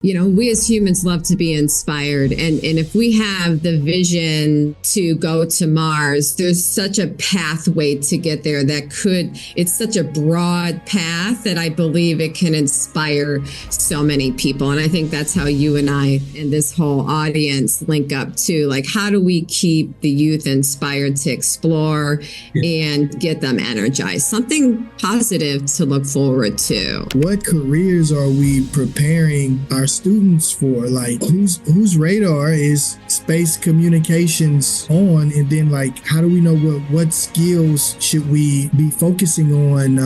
We as humans love to be inspired. And if we have the vision to go to Mars, there's such a pathway to get there it's such a broad path that I believe it can inspire so many people. And I think that's how you and I and this whole audience link up too. Like, how do we keep the youth inspired to explore and get them energized? Something positive to look forward to. What careers are we preparing our students for? Like, whose radar is space communications on? And then, like, how do we know what skills should we be focusing on,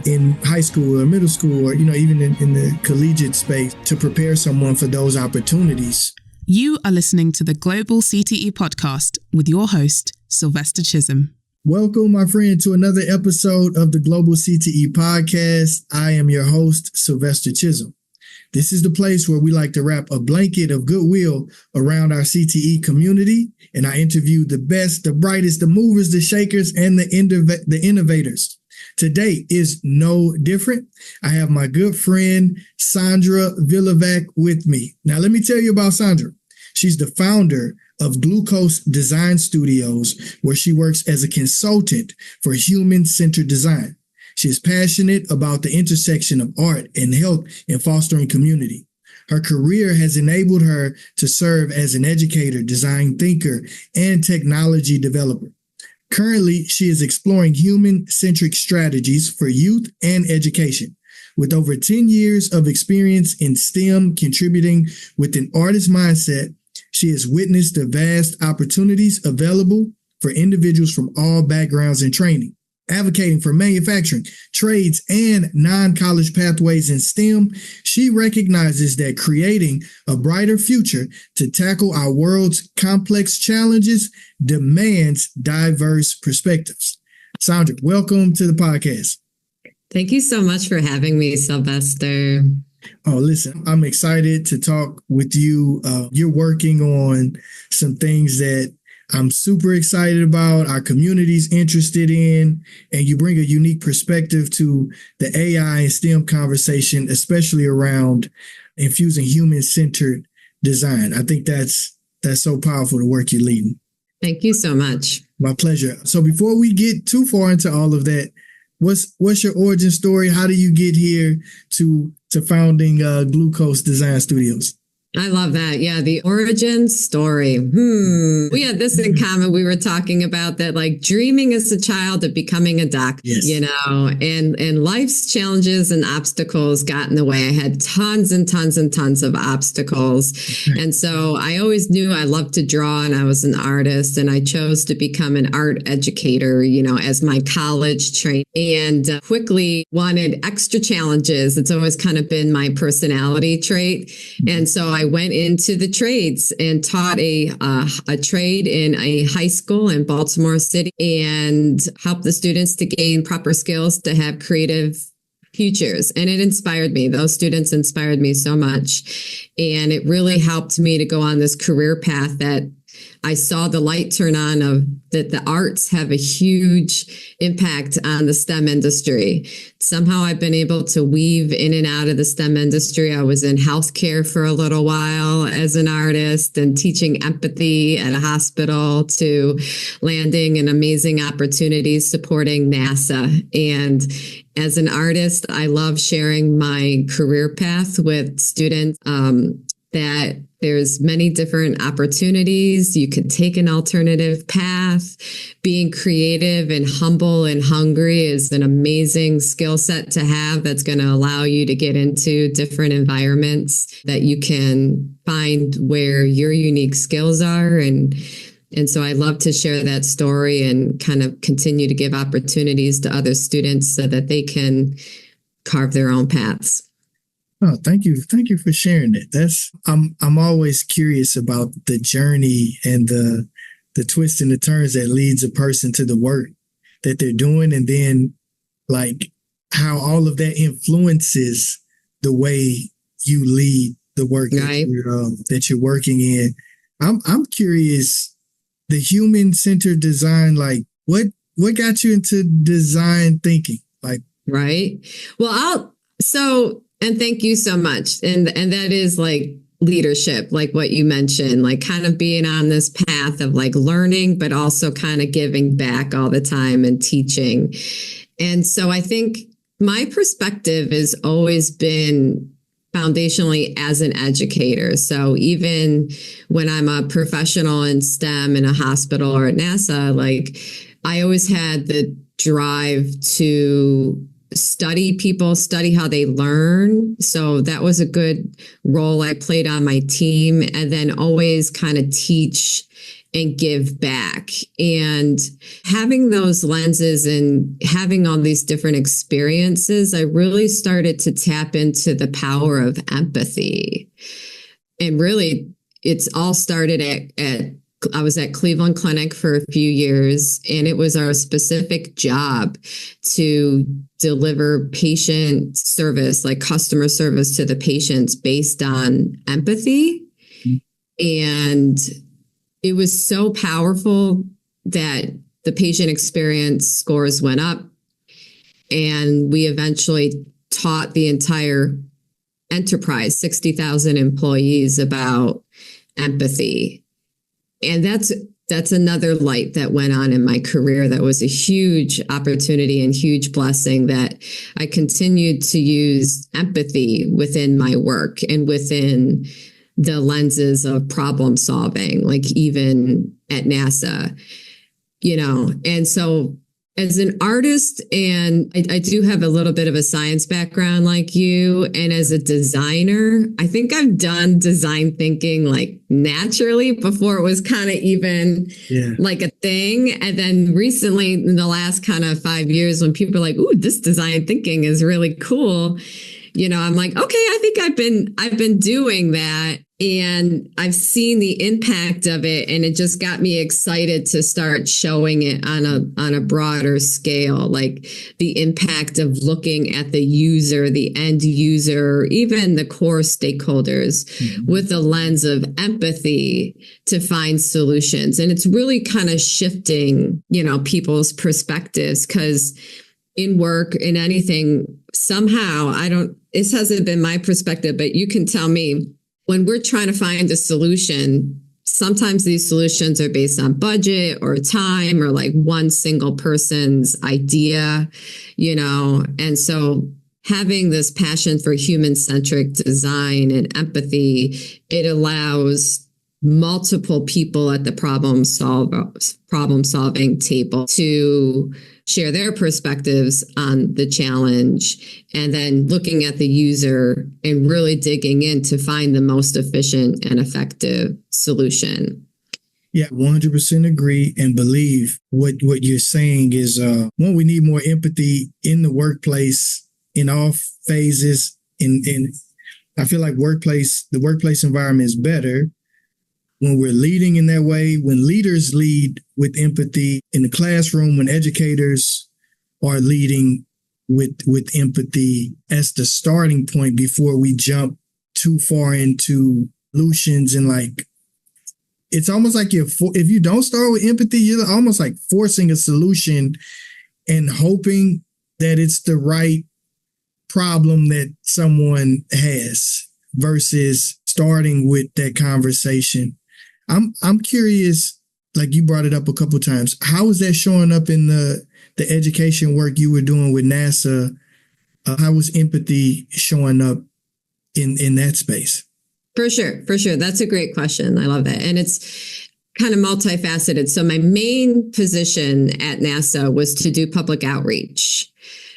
in high school or middle school, or, even in the collegiate space to prepare someone for those opportunities? You are listening to the Global CTE Podcast with your host, Sylvester Chisom. Welcome, my friend, to another episode of the Global CTE Podcast. I am your host, Sylvester Chisom. This is the place where we like to wrap a blanket of goodwill around our CTE community, and I interview the best, the brightest, the movers, the shakers, and the innovators. Today is no different. I have my good friend, Sandra Vilevac, with me. Now, let me tell you about Sandra. She's the founder of Glucose Design Studios, where she works as a consultant for human-centered design. She is passionate about the intersection of art and health and fostering community. Her career has enabled her to serve as an educator, design thinker, and technology developer. Currently, she is exploring human-centric strategies for youth and education. With over 10 years of experience in STEM, contributing with an artist mindset, she has witnessed the vast opportunities available for individuals from all backgrounds and training. Advocating for manufacturing, trades, and non-college pathways in STEM, she recognizes that creating a brighter future to tackle our world's complex challenges demands diverse perspectives. Sandra, welcome to the podcast. Thank you so much for having me, Sylvester. Oh, listen, I'm excited to talk with you. You're working on some things that I'm super excited about, our community's interested in, and you bring a unique perspective to the AI and STEM conversation, especially around infusing human-centered design. I think that's so powerful, the work you're leading. Thank you so much. My pleasure. So before we get too far into all of that, what's your origin story? How do you get here to founding Glucose Design Studios? I love that. Yeah, the origin story. We had this in common. We were talking about that, like dreaming as a child of becoming a doctor, and life's challenges and obstacles got in the way. I had tons and tons and tons of obstacles. And so I always knew I loved to draw and I was an artist, and I chose to become an art educator, as my college training, and quickly wanted extra challenges. It's always kind of been my personality trait. And so I went into the trades and taught a trade in a high school in Baltimore City and helped the students to gain proper skills to have creative futures. And it inspired me. Those students inspired me so much. And it really helped me to go on this career path that I saw the light turn on of that the arts have a huge impact on the STEM industry. Somehow I've been able to weave in and out of the STEM industry. I was in healthcare for a little while as an artist and teaching empathy at a hospital to landing in amazing opportunities supporting NASA. And as an artist, I love sharing my career path with students, that there's many different opportunities. You could take an alternative path. Being creative and humble and hungry is an amazing skill set to have that's going to allow you to get into different environments that you can find where your unique skills are. And so I love to share that story and kind of continue to give opportunities to other students so that they can carve their own paths. Oh, thank you. Thank you for sharing it. I'm always curious about the journey and the twists and the turns that leads a person to the work that they're doing. And then like how all of that influences the way you lead the work that you're working in. I'm curious, the human-centered design, like what got you into design thinking? Like, right. Well, And thank you so much. And that is like leadership, like what you mentioned, like kind of being on this path of like learning, but also kind of giving back all the time and teaching. And so I think my perspective has always been foundationally as an educator. So even when I'm a professional in STEM in a hospital or at NASA, like I always had the drive to study people, study how they learn. So that was a good role I played on my team, and then always kind of teach and give back. And having those lenses and having all these different experiences, I really started to tap into the power of empathy. And really, it's all started I was at Cleveland Clinic for a few years, and it was our specific job to deliver patient service, like customer service to the patients based on empathy. And it was so powerful that the patient experience scores went up, and we eventually taught the entire enterprise, 60,000 employees, about empathy. And that's another light that went on in my career. That was a huge opportunity and huge blessing, that I continued to use empathy within my work and within the lenses of problem solving, like even at NASA, and so as an artist, and I do have a little bit of a science background like you, and as a designer, I think I've done design thinking like naturally before it was kind of even like a thing. And then recently, in the last kind of 5 years, when people are like, "Ooh, this design thinking is really cool," I'm like, okay, I think I've been doing that, and I've seen the impact of it, and it just got me excited to start showing it on a broader scale, like the impact of looking at the user, the end user, even the core stakeholders with the lens of empathy to find solutions. And it's really kind of shifting, people's perspectives, because in work, in anything, somehow this hasn't been my perspective, but you can tell me, when we're trying to find a solution, sometimes these solutions are based on budget or time or like one single person's idea, and so having this passion for human-centric design and empathy, it allows multiple people at the problem solving table to share their perspectives on the challenge, and then looking at the user and really digging in to find the most efficient and effective solution. Yeah, 100% agree and believe what you're saying is, one, we need more empathy in the workplace in all phases. And I feel like the workplace environment is better when we're leading in that way, when leaders lead with empathy in the classroom, when educators are leading with empathy as the starting point before we jump too far into solutions. And like, it's almost like if you don't start with empathy, you're almost like forcing a solution and hoping that it's the right problem that someone has versus starting with that conversation. I'm curious, like you brought it up a couple of times. How is that showing up in the education work you were doing with NASA? How was empathy showing up in that space? For sure. That's a great question. I love that. And it's kind of multifaceted. So my main position at NASA was to do public outreach.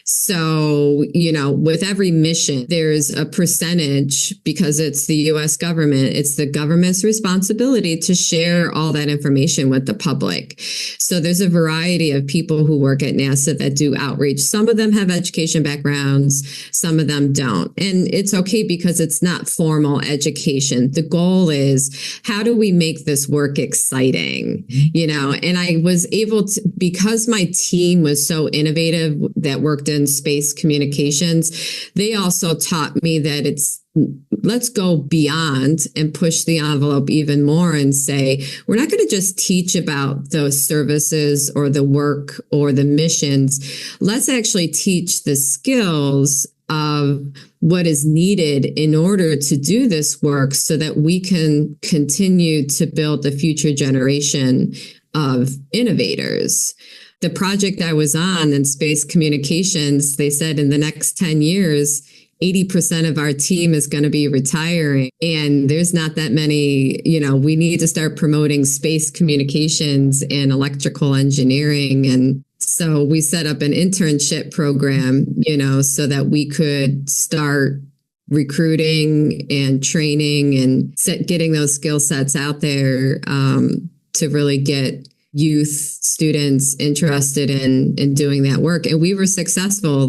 So, with every mission, there's a percentage, because it's the U.S. government, it's the government's responsibility to share all that information with the public. So there's a variety of people who work at NASA that do outreach. Some of them have education backgrounds, some of them don't. And it's okay, because it's not formal education. The goal is, how do we make this work exciting? And I was able to, because my team was so innovative that worked in space communications, they also taught me that let's go beyond and push the envelope even more and say, we're not going to just teach about those services or the work or the missions. Let's actually teach the skills of what is needed in order to do this work so that we can continue to build the future generation of innovators. The project I was on in space communications, they said in the next 10 years, 80% of our team is going to be retiring. And there's not that many, we need to start promoting space communications and electrical engineering. And so we set up an internship program, so that we could start recruiting and training and getting those skill sets out there to really get youth students interested in doing that work. And we were successful,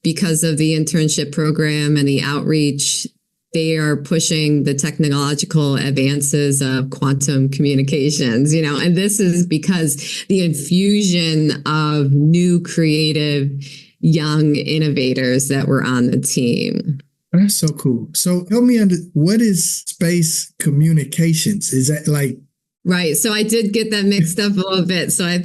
because of the internship program and the outreach. They are pushing the technological advances of quantum communications, and this is because the infusion of new creative young innovators that were on the team. That's so cool. So help me what is space communications? Is that Right. So I did get that mixed up a little bit. So I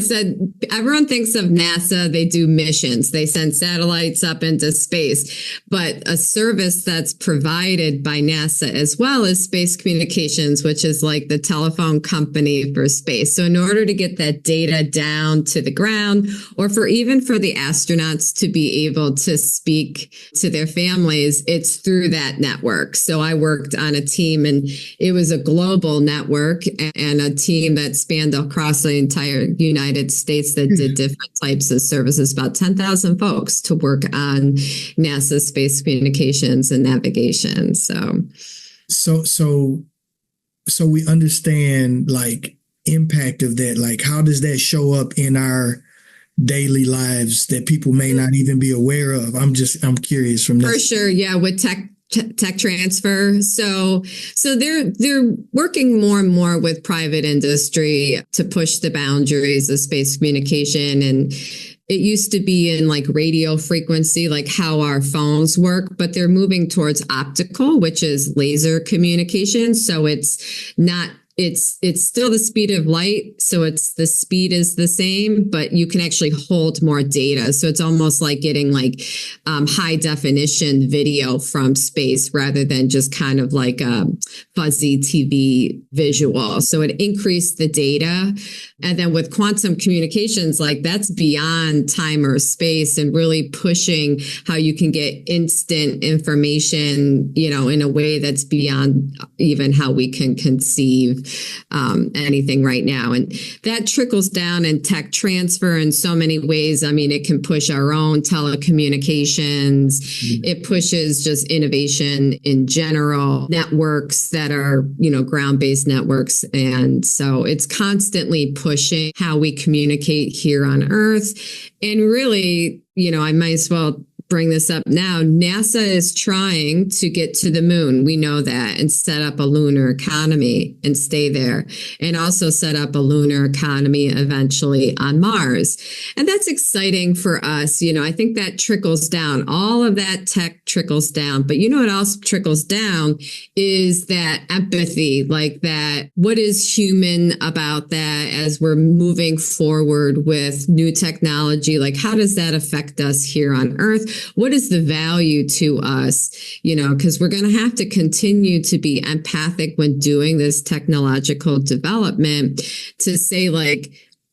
said, everyone thinks of NASA, they do missions, they send satellites up into space, but a service that's provided by NASA as well as Space Communications, which is like the telephone company for space. So in order to get that data down to the ground, or for the astronauts to be able to speak to their families, it's through that network. So I worked on a team, and it was a global network and a team that spanned across the entire United States that did different types of services, about 10,000 folks to work on NASA space communications and navigation. So we understand impact of that. How does that show up in our daily lives that people may not even be aware of? I'm curious from that. For sure. Yeah. With tech transfer. So they're working more and more with private industry to push the boundaries of space communication. And it used to be in radio frequency, how our phones work, but they're moving towards optical, which is laser communication. So it's still the speed of light. So the speed is the same, but you can actually hold more data. So it's almost like getting high definition video from space rather than just kind of like a fuzzy TV visual. So it increased the data. And then with quantum communications, that's beyond time or space, and really pushing how you can get instant information, in a way that's beyond even how we can conceive anything right now. And that trickles down in tech transfer in so many ways. I mean, it can push our own telecommunications. Mm-hmm. It pushes just innovation in general, networks that are, ground-based networks. And so it's constantly pushing how we communicate here on Earth. And really, I might as well bring this up now. NASA is trying to get to the moon. We know that, and set up a lunar economy and stay there, and also set up a lunar economy eventually on Mars. And that's exciting for us. I think that trickles down. All of that tech trickles down. But what else trickles down is that empathy, that what is human about that as we're moving forward with new technology? How does that affect us here on Earth? What is the value to us? Because we're going to have to continue to be empathic when doing this technological development to say,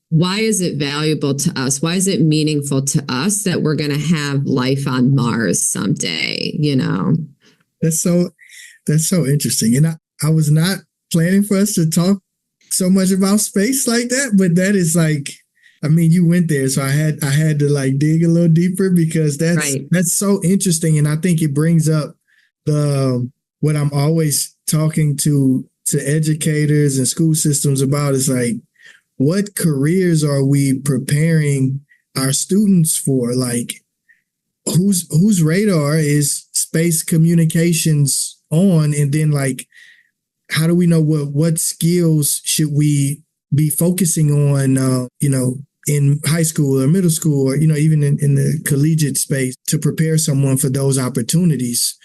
why is it valuable to us? Why is it meaningful to us that we're going to have life on Mars someday? That's so interesting. And I was not planning for us to talk so much about space like that, but that is you went there, so I had to dig a little deeper, because that's so interesting. And I think it brings up what I'm always talking to educators and school systems about is what careers are we preparing our students for? Whose radar is space communications on? And then how do we know what skills should we be focusing on, in high school or middle school, or, even in the collegiate space, to prepare someone for those opportunities?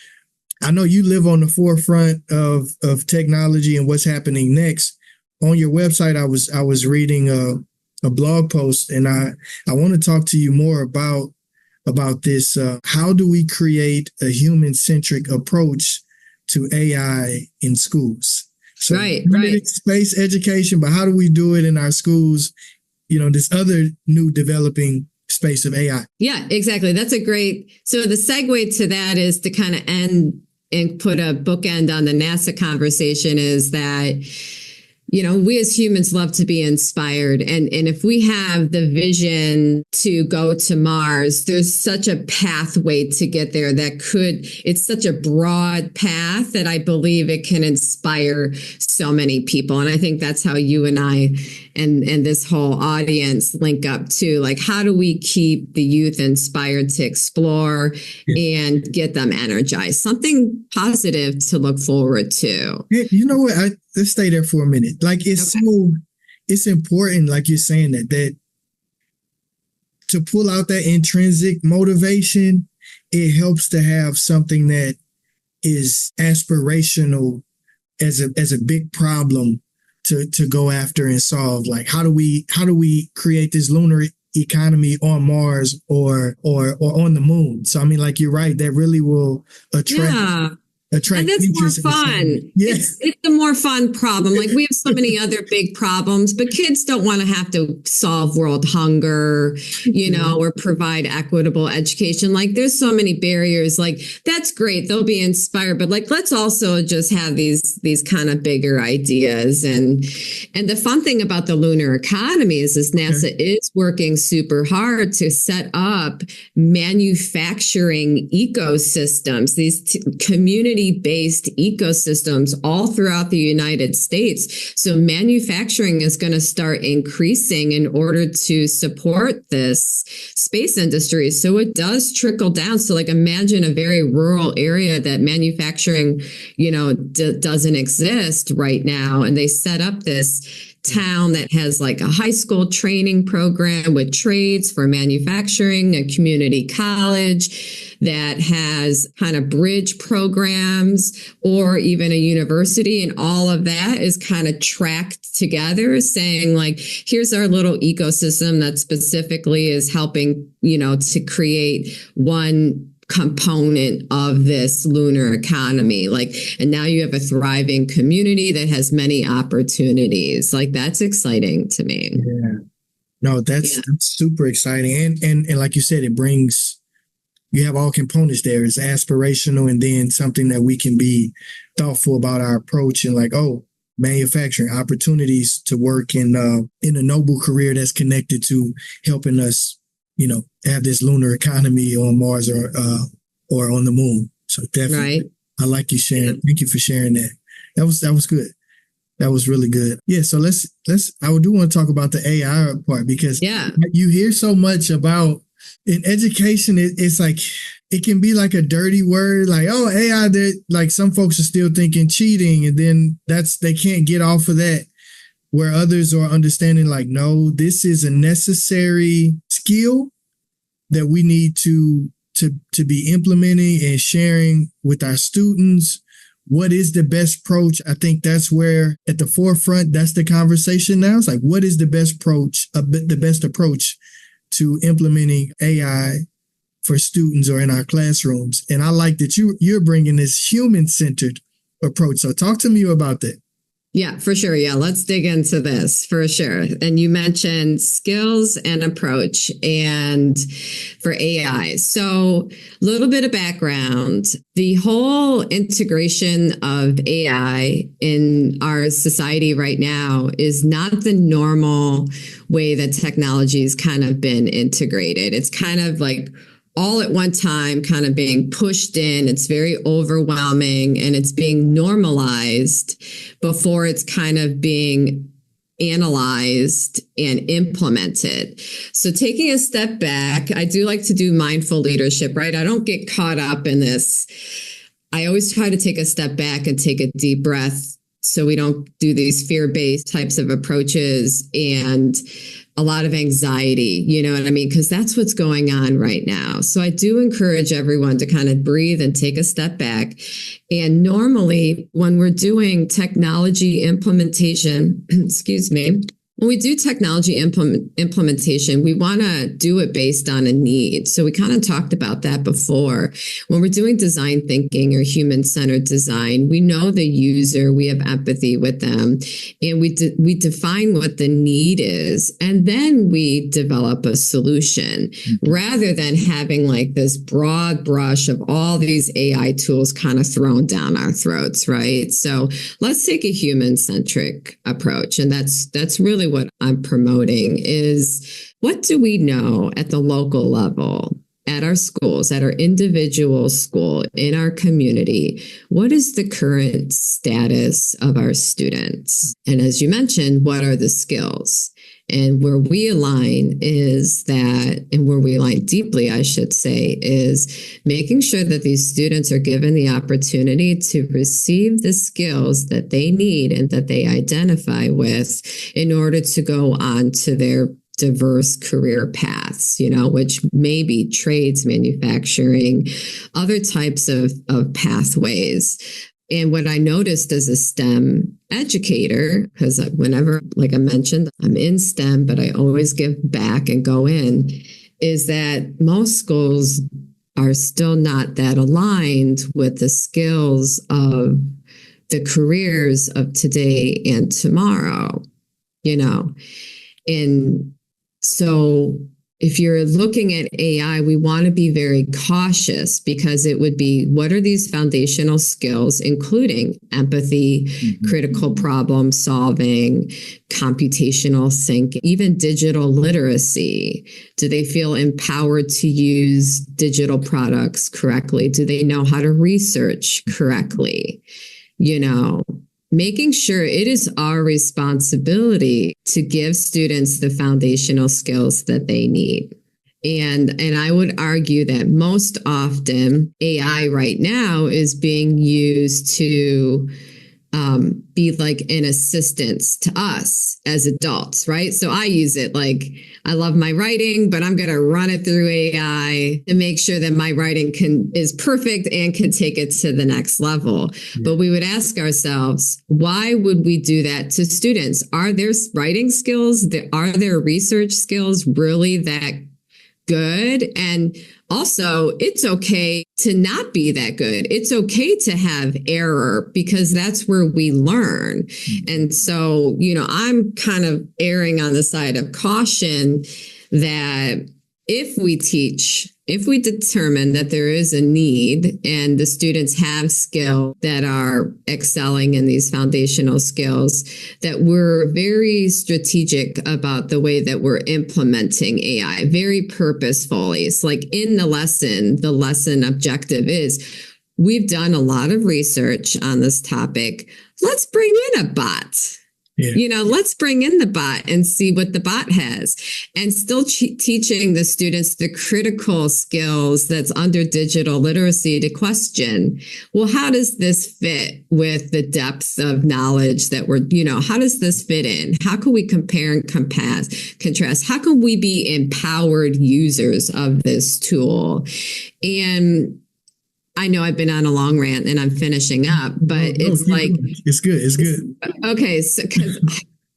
I know you live on the forefront of technology and what's happening next. On your website, I was reading a blog post, and I want to talk to you more about about this. How do we create a human-centric approach to AI in schools? So right. Space education, but how do we do it in our schools? This other new developing space of AI. Yeah, exactly. That's a great. So the segue to that is to kind of end and put a bookend on the NASA conversation is that, we as humans love to be inspired. And if we have the vision to go to Mars, there's such a pathway to get there it's such a broad path that I believe it can inspire so many people. And I think that's how you and I and this whole audience link up too. Like, how do we keep the youth inspired to explore and get them energized? Something positive to look forward to. You know what? Let's stay there for a minute. Like, it's important, like you're saying, that to pull out that intrinsic motivation, it helps to have something that is aspirational as a big problem to go after and solve. Like, how do we create this lunar economy on Mars or on the moon? So, I mean, like, you're right, that really will attract and that's more fun. Yeah. It's a more fun problem. Like, we have so many other big problems, but kids don't want to have to solve world hunger, or provide equitable education. Like, there's so many barriers. Like, that's great. They'll be inspired, but like, let's also just have these kind of bigger ideas. And the fun thing about the lunar economy is NASA is working super hard to set up manufacturing ecosystems, these community-based ecosystems all throughout the United States. So manufacturing is going to start increasing in order to support this space industry. So it does trickle down. So like, imagine a very rural area that manufacturing, doesn't exist right now. And they set up this town that has like a high school training program with trades for manufacturing, a community college that has kind of bridge programs, or even a university. And all of that is kind of tracked together, saying like, here's our little ecosystem that specifically is helping, to create one component of this lunar economy. Like, and now you have a thriving community that has many opportunities. Like, that's exciting to me. Yeah. No, that's super exciting. And like you said, you have all components there. It's aspirational, and then something that we can be thoughtful about our approach, and like, manufacturing opportunities to work in a noble career that's connected to helping us, have this lunar economy on Mars or on the moon. So definitely, right. I like you sharing. Thank you for sharing that. That was good. That was really good. Yeah. So I do want to talk about the AI part, because you hear so much about in education. It's like, it can be like a dirty word, like, oh, AI, like some folks are still thinking cheating, and then they can't get off of that, where others are understanding like, no, this is a necessary skill that we need to be implementing and sharing with our students. What is the best approach? I think that's where at the forefront, that's the conversation now. It's like, what is the best approach to implementing AI for students or in our classrooms? And I like that you're bringing this human-centered approach. So talk to me about that. Yeah, for sure. Yeah, let's dig into this for sure. And you mentioned skills and approach and for AI. So a little bit of background. The whole integration of AI in our society right now is not the normal way that technology has kind of been integrated. It's kind of like all at one time, kind of being pushed in. It's very overwhelming, and it's being normalized before it's kind of being analyzed and implemented. So taking a step back, I do like to do mindful leadership, right? I don't get caught up in this. I always try to take a step back and take a deep breath, so we don't do these fear-based types of approaches and a lot of anxiety, you know what I mean? Because that's what's going on right now. So I do encourage everyone to kind of breathe and take a step back. And normally when we're doing technology implementation, excuse me, When we do technology implementation, we want to do it based on a need. So we kind of talked about that before. When we're doing design thinking or human-centered design, we know the user, we have empathy with them, and we define what the need is, and then we develop a solution rather than having like this broad brush of all these AI tools kind of thrown down our throats, right? So let's take a human-centric approach, and that's really what I'm promoting is what do we know at the local level, at our schools, at our individual school, in our community? What is the current status of our students? And as you mentioned, what are the skills? And where we align is that, and where we align deeply, I should say, is making sure that these students are given the opportunity to receive the skills that they need and that they identify with in order to go on to their diverse career paths, which may be trades, manufacturing, other types of pathways. And what I noticed as a STEM educator, because whenever, like I mentioned, I'm in STEM, but I always give back and go in, is that most schools are still not that aligned with the skills of the careers of today and tomorrow, And so if you're looking at AI, we want to be very cautious because it would be, what are these foundational skills, including empathy, critical problem solving, computational thinking, even digital literacy? Do they feel empowered to use digital products correctly? Do they know how to research correctly? Making sure it is our responsibility to give students the foundational skills that they need. And I would argue that most often AI right now is being used to be like an assistance to us as adults, right? So I use it like, I love my writing, but I'm going to run it through AI to make sure that my writing is perfect and can take it to the next level. Yeah. But we would ask ourselves, why would we do that to students? Are their writing skills, are their research skills really that good? And also, it's okay to not be that good. It's okay to have error because that's where we learn. And so, I'm kind of erring on the side of caution that if we determine that there is a need and the students have skill that are excelling in these foundational skills, that we're very strategic about the way that we're implementing AI, very purposefully. It's like in the lesson objective is, we've done a lot of research on this topic. Let's bring in a bot. Yeah. Let's bring in the bot and see what the bot has, and still teaching the students the critical skills that's under digital literacy to question, well, how does this fit with the depth of knowledge that how does this fit in? How can we compare and contrast? How can we be empowered users of this tool? And I know I've been on a long rant and I'm finishing up, but it's good. Okay. So, cause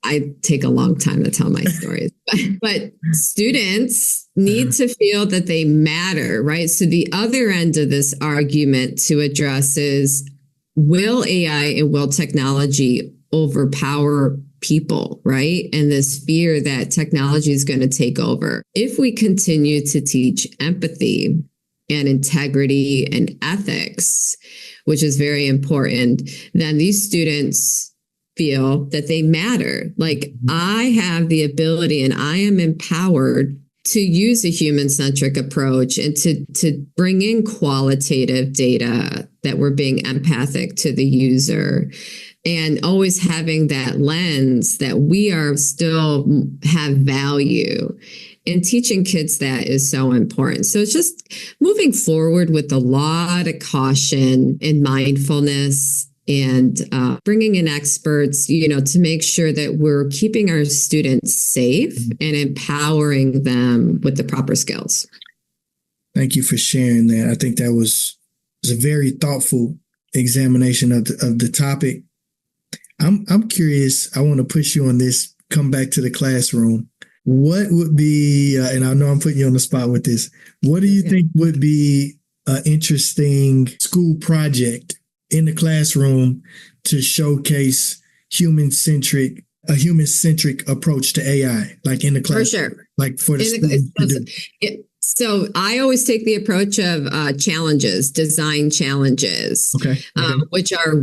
I take a long time to tell my stories, but students need to feel that they matter, right? So the other end of this argument to address is, will AI and will technology overpower people, right? And this fear that technology is going to take over. If we continue to teach empathy and integrity and ethics, which is very important, then these students feel that they matter. Like, I have the ability and I am empowered to use a human-centric approach and to bring in qualitative data, that we're being empathic to the user, and always having that lens that we are still have value. And teaching kids that is so important. So it's just moving forward with a lot of caution and mindfulness, and bringing in experts, to make sure that we're keeping our students safe and empowering them with the proper skills. Thank you for sharing that. I think that was a very thoughtful examination of the topic. I'm curious. I want to push you on this come back to the classroom, what would be, and I know I'm putting you on the spot with this, what do you think would be an interesting school project in the classroom to showcase a human-centric approach to AI, like in the class? For sure. Like for the students to do? So I always take the approach of challenges, design challenges, which are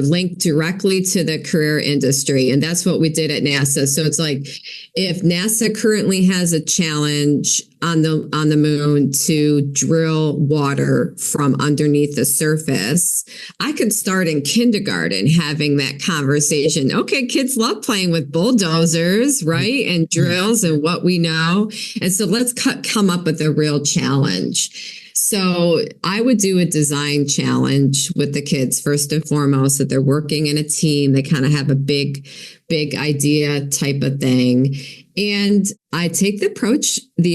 linked directly to the career industry. And that's what we did at NASA. So it's like if NASA currently has a challenge on the moon to drill water from underneath the surface, I could start in kindergarten having that conversation. Okay, kids love playing with bulldozers, right? And drills and what we know. And so let's come up with a real challenge. So I would do a design challenge with the kids first and foremost, that they're working in a team. They kind of have a big idea type of thing. And I take the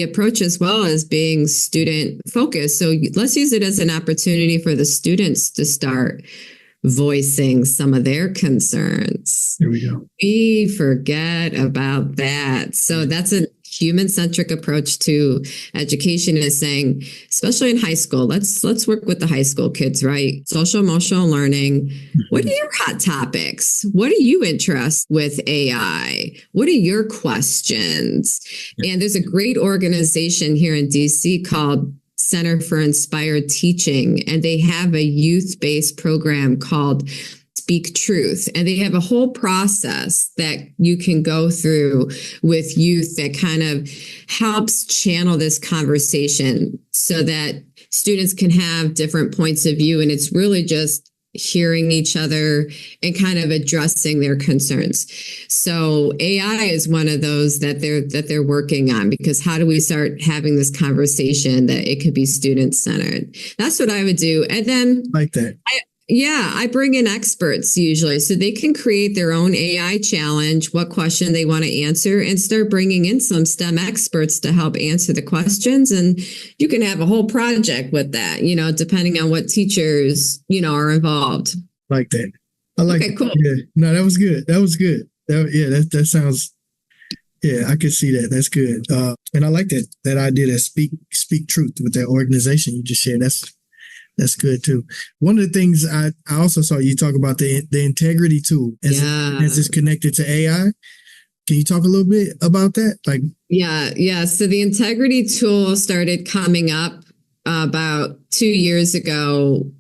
approach as well as being student focused. So let's use it as an opportunity for the students to start voicing some of their concerns. There we go. We forget about that. So that's a human-centric approach to education, is saying, especially in high school, let's work with the high school kids, right? Social emotional learning. What are your hot topics? What are you interested with AI? What are your questions? And there's a great organization here in DC called Center for Inspired Teaching, and they have a youth-based program called Speak Truth. And they have a whole process that you can go through with youth that kind of helps channel this conversation so that students can have different points of view. And it's really just hearing each other and kind of addressing their concerns. So AI is one of those that they're working on, because how do we start having this conversation that it could be student centered? That's what I would do. And then like that. I bring in experts usually so they can create their own AI challenge, what question they want to answer, and start bringing in some STEM experts to help answer the questions. And you can have a whole project with that, depending on what teachers, are involved. Like that. I like it. Cool. Yeah. No, that was good. That sounds, I could see that. That's good. And I like that idea that speak truth with that organization you just shared. That's good too. One of the things I also saw you talk about the integrity tool as it's connected to AI. Can you talk a little bit about that? Yeah. So the integrity tool started coming up about 2 years ago,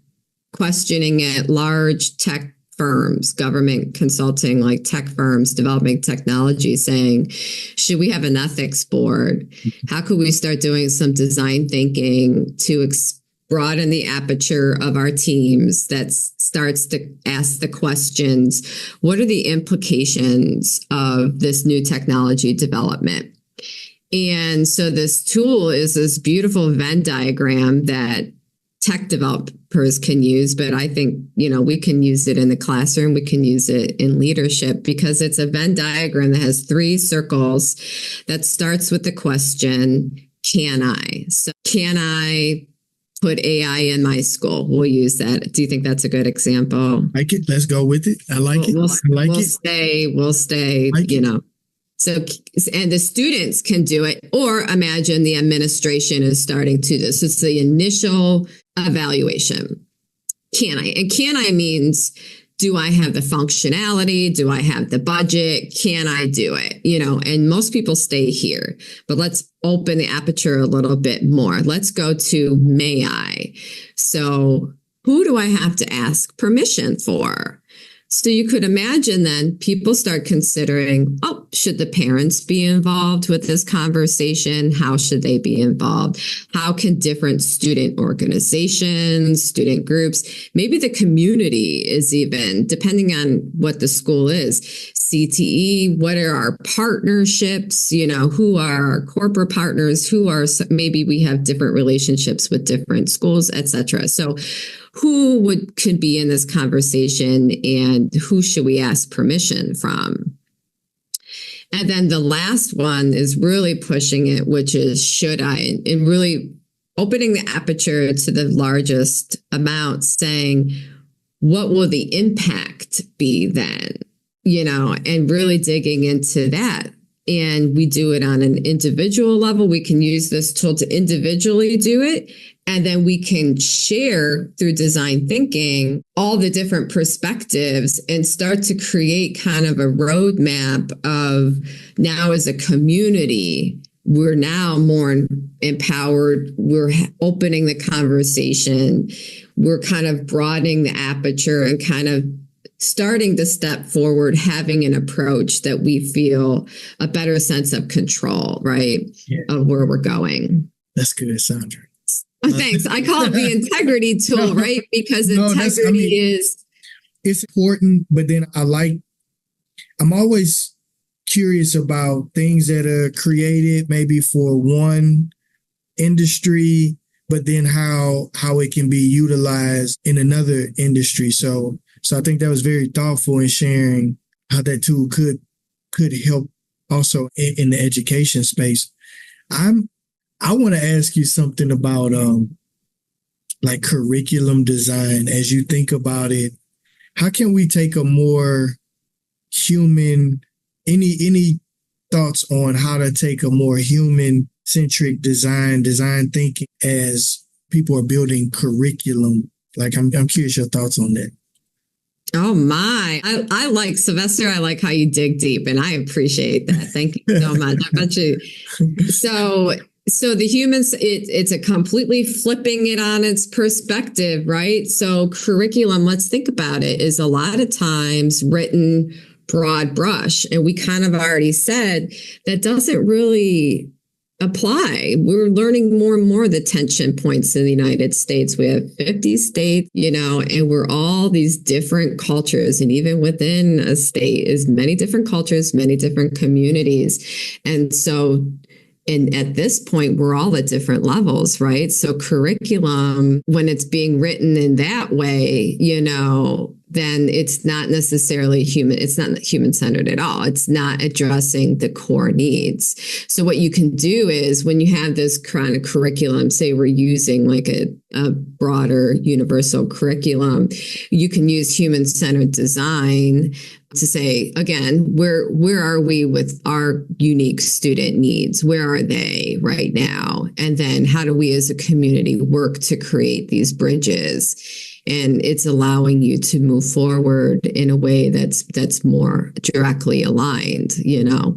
questioning at large tech firms, government consulting, like tech firms developing technology, saying, should we have an ethics board? How could we start doing some design thinking to broaden the aperture of our teams that starts to ask the questions, what are the implications of this new technology development? And so this tool is this beautiful Venn diagram that tech developers can use, but I think, we can use it in the classroom. We can use it in leadership, because it's a Venn diagram that has 3 circles that starts with the question, can I? So can I put AI in my school? We'll use that. Do you think that's a good example? Like it. Let's go with it. I like it. We'll stay, So, and the students can do it, or imagine the administration is starting to do this. It's the initial evaluation. Can I? And can I means, do I have the functionality? Do I have the budget? Can I do it? And most people stay here, but let's open the aperture a little bit more. Let's go to may I? So who do I have to ask permission for? So you could imagine then people start considering, should the parents be involved with this conversation? How should they be involved? How can different student organizations, student groups, maybe the community is even, depending on what the school is, CTE, what are our partnerships? Who are our corporate partners? Maybe we have different relationships with different schools, etc. So who could be in this conversation, and who should we ask permission from? And then the last one is really pushing it, which is should I, and really opening the aperture to the largest amount, saying, what will the impact be then? and really digging into that. And we do it on an individual level. We can use this tool to individually do it. And then we can share through design thinking all the different perspectives and start to create kind of a roadmap of now as a community, we're now more empowered. We're opening the conversation. We're kind of broadening the aperture and kind of starting to step forward, having an approach that we feel a better sense of control, right? Yeah. Of where we're going. That's good, Sandra. Oh, thanks. I call it the integrity tool, right? Because integrity is... It's important, but then I'm always curious about things that are created maybe for one industry, but then how it can be utilized in another industry. So I think that was very thoughtful in sharing how that tool could help also in the education space. I want to ask you something about like curriculum design. As you think about it, how can we take a more human, any thoughts on how to take a more human-centric design thinking as people are building curriculum? Like, I'm curious your thoughts on that. Oh my, I like Sylvester. I like how you dig deep, and I appreciate that. Thank you so much. I bet you. So the humans, it's a completely flipping it on its perspective, right? So curriculum, let's think about it, is a lot of times written broad brush. And we kind of already said that doesn't really apply. We're learning more and more the tension points in the United States. We have 50 states, and we're all these different cultures. And even within a state is many different cultures, many different communities. And so at this point, we're all at different levels, right? So curriculum, when it's being written in that way, then it's not necessarily human. It's not human-centered at all. It's not addressing the core needs. So what you can do is when you have this kind of curriculum, say we're using like a broader universal curriculum, you can use human-centered design to say, again, where are we with our unique student needs? Where are they right now? And then how do we as a community work to create these bridges? And it's allowing you to move forward in a way that's more directly aligned,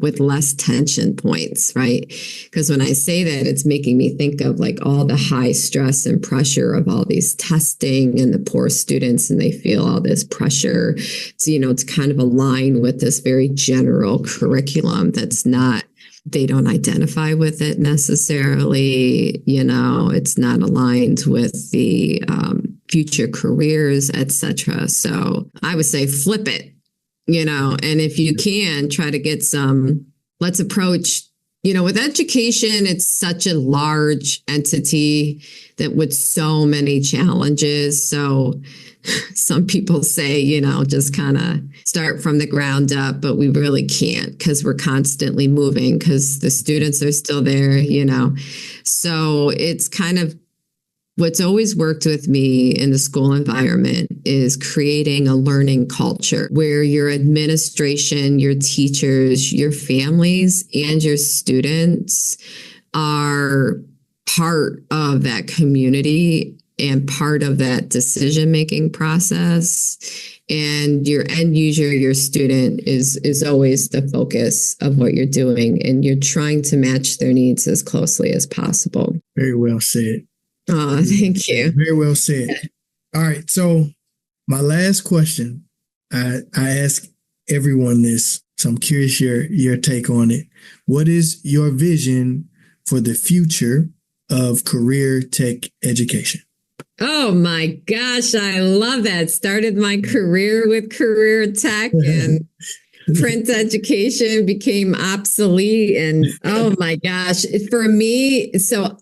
with less tension points, right? Because when I say that, it's making me think of like all the high stress and pressure of all these testing and the poor students, and they feel all this pressure to kind of align with this very general curriculum that's not, they don't identify with it necessarily, it's not aligned with the future careers, etc. So I would say flip it, and if you can try to get let's approach, with education, it's such a large entity that with so many challenges. So some people say, just kind of start from the ground up, but we really can't because we're constantly moving because the students are still there, So it's kind of what's always worked with me in the school environment is creating a learning culture where your administration, your teachers, your families, and your students are part of that community and part of that decision-making process. And your end user, your student is always the focus of what you're doing. And you're trying to match their needs as closely as possible. Very well said. Oh, thank you. Very well said. All right. So my last question, I ask everyone this, so I'm curious your take on it. What is your vision for the future of career tech education? Oh my gosh, I love that. Started my career with career tech and print education became obsolete. And oh my gosh, for me, so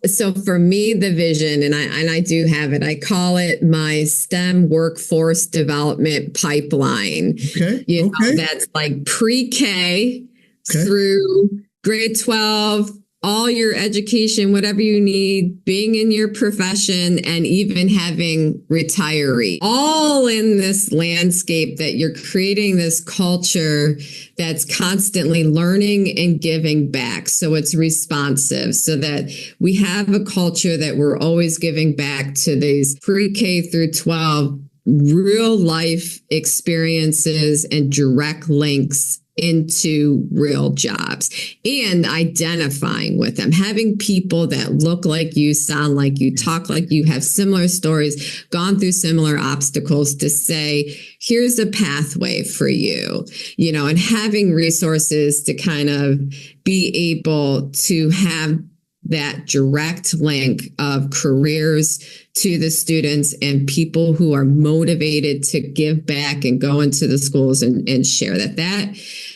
for me, the vision, and I do have it, I call it my STEM workforce development pipeline. Okay. That's like pre-K through grade 12 all your education, whatever you need, being in your profession, and even having retiree, all in this landscape that you're creating this culture that's constantly learning and giving back. So it's responsive, so that we have a culture that we're always giving back to these pre-K through 12 real life experiences and direct links into real jobs, and identifying with them, having people that look like you, sound like you, talk like you, have similar stories, gone through similar obstacles, to say, here's a pathway for you, and having resources to kind of be able to have that direct link of careers to the students and people who are motivated to give back and go into the schools and share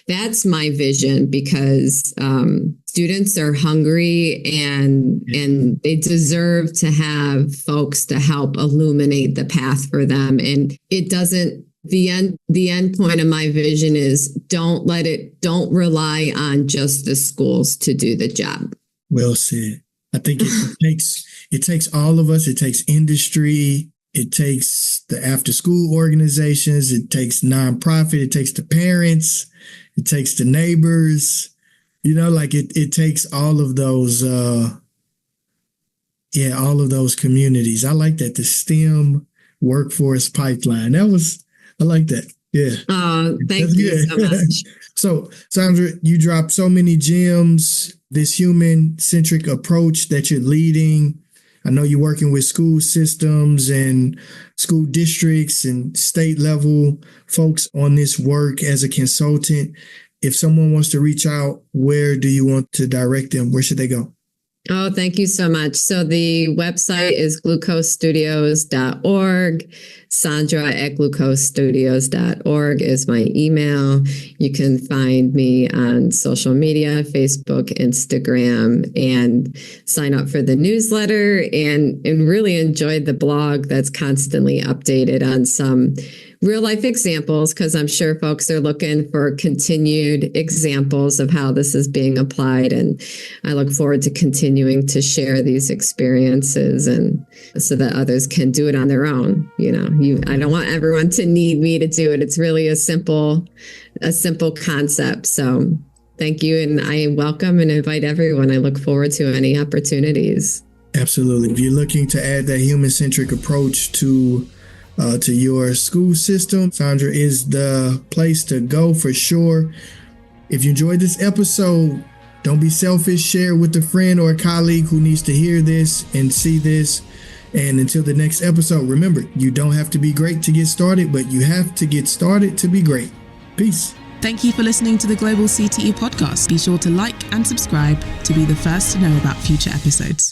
that's my vision, because students are hungry and they deserve to have folks to help illuminate the path for them. And it doesn't, the end point of my vision is don't rely on just the schools to do the job. Well said. I think it takes all of us. It takes industry. It takes the after school organizations. It takes nonprofit. It takes the parents. It takes the neighbors. It takes all of those. All of those communities. I like that, the STEM workforce pipeline. I like that. Yeah. Oh, thank you so much. So, Sandra, you dropped so many gems, this human-centric approach that you're leading. I know you're working with school systems and school districts and state level folks on this work as a consultant. If someone wants to reach out, where do you want to direct them? Where should they go? Oh, thank you so much. So the website is glucosestudios.org. Sandra@glucosestudios.org is my email. You can find me on social media, Facebook, Instagram, and sign up for the newsletter and really enjoy the blog that's constantly updated on some real life examples, because I'm sure folks are looking for continued examples of how this is being applied. And I look forward to continuing to share these experiences, and so that others can do it on their own. I don't want everyone to need me to do it. It's really a simple concept. So thank you. And I welcome and invite everyone. I look forward to any opportunities. Absolutely. If you're looking to add that human-centric approach to your school system, Sandra is the place to go for sure. If you enjoyed this episode, don't be selfish. Share with a friend or a colleague who needs to hear this and see this. And until the next episode, remember, you don't have to be great to get started, but you have to get started to be great. Peace. Thank you for listening to the Global CTE Podcast. Be sure to like and subscribe to be the first to know about future episodes.